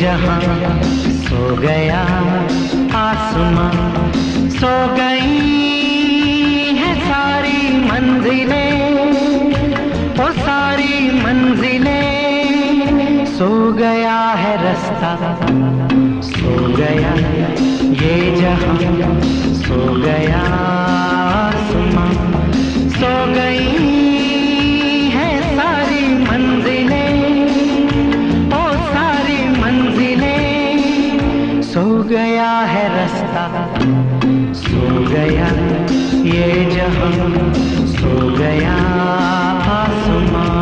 जहां सो गया, आसमां सो गई है सारी मंजिलें, वो सारी मंजिलें, सो गया है रास्ता, सो गया ये जहां, सो गया आसमां, सो गई है सारी मंजिलें, वो सारी मंजिलें, सो गया है रास्ता, सो गया ये जहां, सो गया आसमां।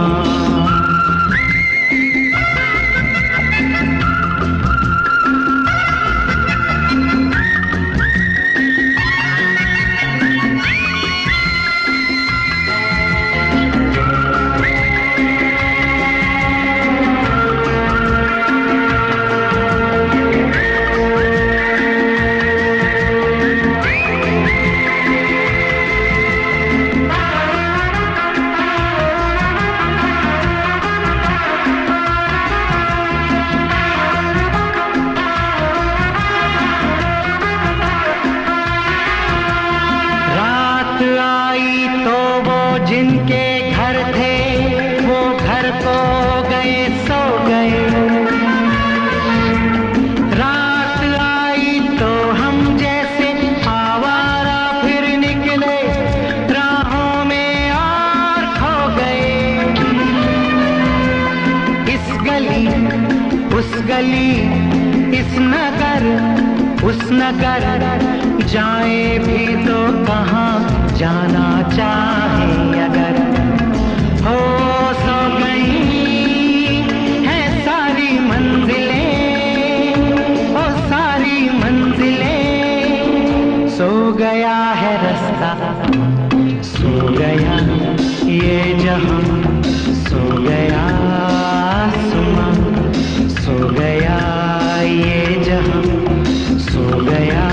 जिनके घर थे वो घर को गए, सो गए, रात आई तो हम जैसे आवारा फिर निकले राहों में और खो गए, इस गली उस गली, इस नगर उस नगर, जाए भी तो कहाँ जाना चाहे अगर, हो सो गई है सारी मंजिलें, ओ सारी मंजिलें, सो गया है रास्ता, सो गया ये जहां, सो गया आसमां, सो गया ये जहां, सो गया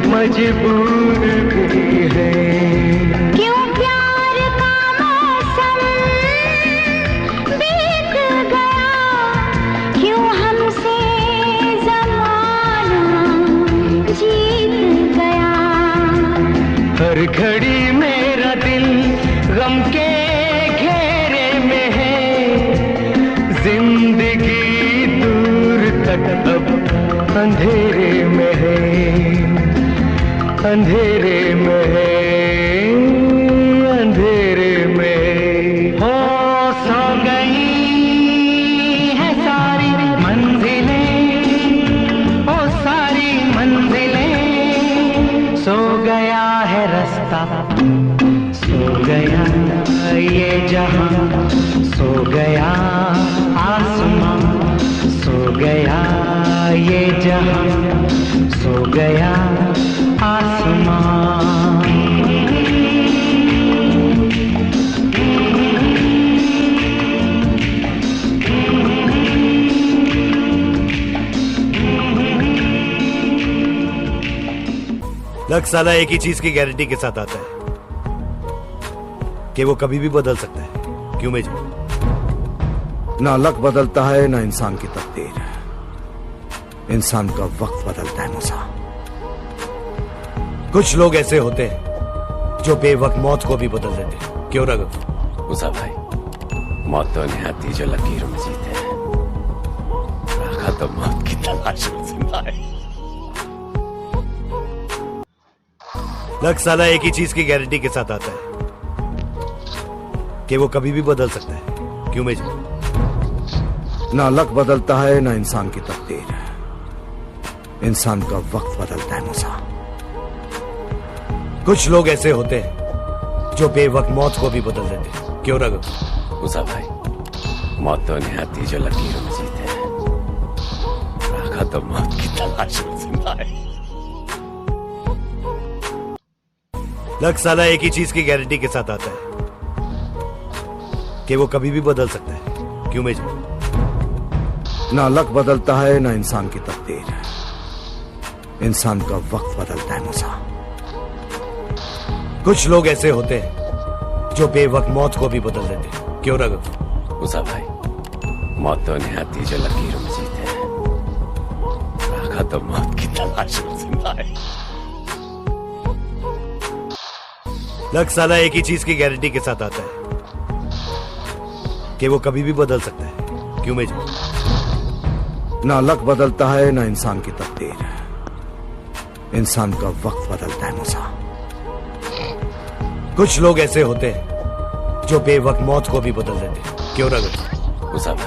मजबूर भी है, क्यों प्यार का मौसम बीत गया, क्यों हमसे ज़माना जीत गया, हर घड़ी मेरा दिल गम के घेरे में है, जिंदगी दूर तक अब अंधेरे में है, अंधेरे में है, अंधेरे में हो, सो गई है सारी मंजिलें, ओ सारी मंजिलें, सो गया है रास्ता, सो गया ये जहां, सो गया आसमां, सो गया ये जहां, सो गया आसमां। लक साला एक ही चीज की गारंटी के साथ आता है कि वो कभी भी बदल सकता है। क्यों मेजर? ना लक बदलता है ना इंसान की तकदीर। इंसान का वक्त बदलता है मूसा। कुछ लोग ऐसे होते हैं जो बेवक्त मौत को भी बदल देते हैं। क्यों रघु? मूसा भाई, मौत तो निहाती जो लकीरों में जीते हैं, राखा तो मौत की तलाश में जिंदा है। लक साला एक ही चीज की गारंटी के साथ आता है कि वो कभी भी बदल सकता है। क्यों मेजर? ना लक बदलता है ना इंसान की तकदीर। इंसान का वक्त बदलता है मूसा। कुछ लोग ऐसे होते हैं जो बेवक्त मौत को भी बदल देते हैं। क्यों रघु? मूसा भाई, मौत तो निहाती जो लकीरों में जीते हैं, राखा तो मौत की तलाश में जिंदा है। लक साला एक ही चीज की गारंटी के साथ आता है कि वो कभी भी बदल सकता है। क्यों मेजर? ना लक बदलता है ना इंसान की तकदीर। इंसान का वक्त बदलता है मूसा। कुछ लोग ऐसे होते हैं जो बेवक्त मौत को भी बदल देते हैं। क्यों रघु? मूसा भाई, मौत तो निहाती जो लकीरों में जीते हैं, राखा तो मौत की तलाश में जिंदा है। लक साला एक ही चीज की गारंटी के साथ आता है कि वो कभी भी बदल सकता है। क्यों मेजर? ना लक बदलता है ना इंसान की तकदीर। इंसान का वक्त बदलता है मूसा। कुछ लोग ऐसे होते हैं जो बेवक्त मौत को भी बदल देते हैं। क्यों रघु? मूसा भाई,